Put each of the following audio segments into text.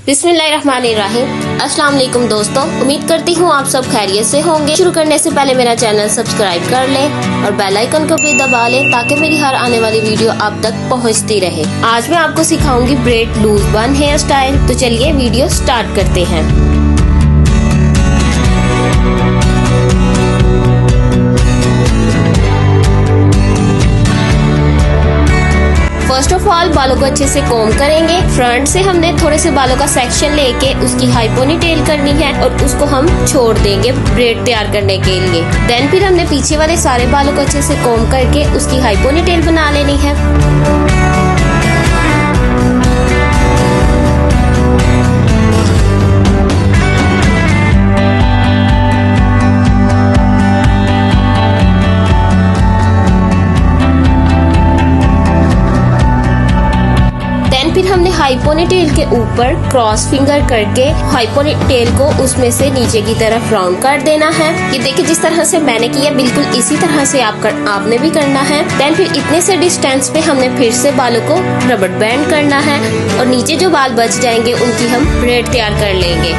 बिस्मिल्लाहिर्रहमानिर्रहीम। अस्सलाम वालेकुम दोस्तों, उम्मीद करती हूँ आप सब खैरियत से होंगे। शुरू करने से पहले मेरा चैनल सब्सक्राइब कर लें और बेल आइकन को भी दबा लें ताकि मेरी हर आने वाली वीडियो आप तक पहुँचती रहे। आज मैं आपको सिखाऊंगी braid loose bun hair style. तो चलिए वीडियो स्टार्ट करते हैं। फर्स्ट ऑफ ऑल बालों को अच्छे से कोम करेंगे। फ्रंट से हमने थोड़े से बालों का सेक्शन लेके उसकी हाई पोनीटेल करनी है और उसको हम छोड़ देंगे ब्रेड तैयार करने के लिए। देन फिर हमने पीछे वाले सारे बालों को अच्छे से कोम करके उसकी हाई पोनीटेल बना लेनी है। फिर हमने हाई पोनीटेल के ऊपर क्रॉस फिंगर करके हाई पोनीटेल को उसमें से नीचे की तरफ राउंड कर देना है। ये देखिए जिस तरह से मैंने किया बिल्कुल इसी तरह से आपने भी करना है। देन फिर इतने से डिस्टेंस पे हमने फिर से बालों को रबर बैंड करना है और नीचे जो बाल बच जाएंगे उनकी हम ब्रेड तैयार कर लेंगे।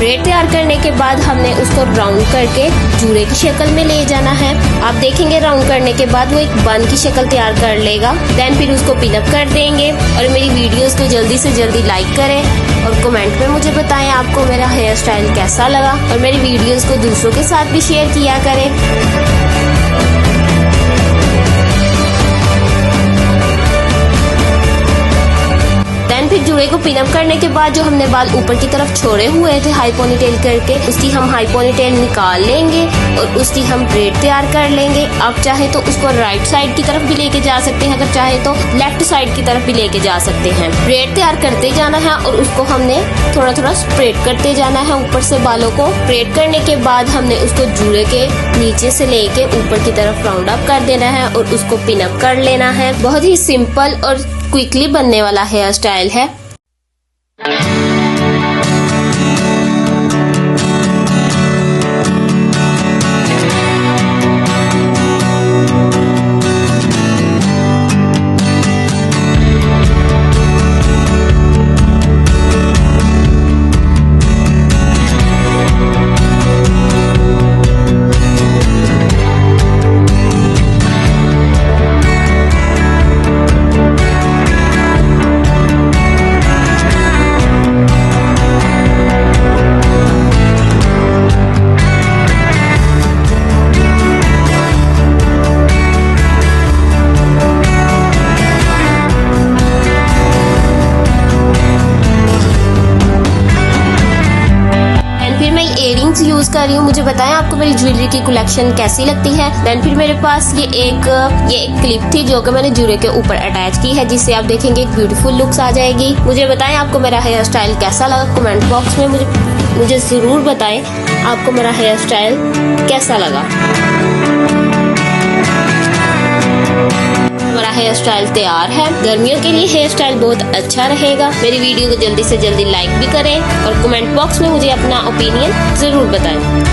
ब्रेड तैयार करने के बाद हमने उसको राउंड करके जूड़े की शक्ल में ले जाना है। आप देखेंगे राउंड करने के बाद वो एक बन की शक्ल तैयार कर लेगा। देन फिर उसको पिन अप कर देंगे और मेरी वीडियोस को जल्दी से जल्दी लाइक करें और कमेंट में मुझे बताएं आपको मेरा हेयर स्टाइल कैसा लगा और मेरी वीडियोस को दूसरों के साथ भी शेयर किया करें। फिर जूड़े को पिन अप करने के बाद जो हमने बाल ऊपर की तरफ छोड़े हुए थे हाई पोनीटेल करके उसकी हम हाई पोनीटेल निकाल लेंगे और उसकी हम ब्रेड तैयार कर लेंगे। आप चाहे तो उसको राइट साइड की तरफ भी लेके जा सकते हैं, अगर चाहे तो लेफ्ट साइड की तरफ भी लेके जा सकते हैं। ब्रेड तैयार करते जाना है और उसको हमने थोड़ा थोड़ा स्प्रेड करते जाना है ऊपर से बालों को। स्प्रेड करने के बाद हमने उसको जूड़े के नीचे से लेके ऊपर की तरफ राउंड अप कर देना है और उसको पिन अप कर लेना है। बहुत ही सिंपल और क्विकली बनने वाला हेयर स्टाइल है। यूज कर रही हूँ। मुझे बताएं आपको मेरी ज्वेलरी की कलेक्शन कैसी लगती है। देन फिर मेरे पास ये एक क्लिप थी जो कि मैंने जूड़े के ऊपर अटैच की है, जिससे आप देखेंगे एक ब्यूटीफुल लुक्स आ जाएगी। मुझे बताएं आपको मेरा हेयर स्टाइल कैसा लगा। कमेंट बॉक्स में मुझे जरूर बताएं आपको मेरा हेयर स्टाइल कैसा लगा। हमारा हेयर स्टाइल तैयार है। गर्मियों के लिए हेयर स्टाइल बहुत अच्छा रहेगा। मेरी वीडियो को जल्दी से जल्दी लाइक भी करें और कमेंट बॉक्स में मुझे अपना ओपिनियन जरूर बताएं।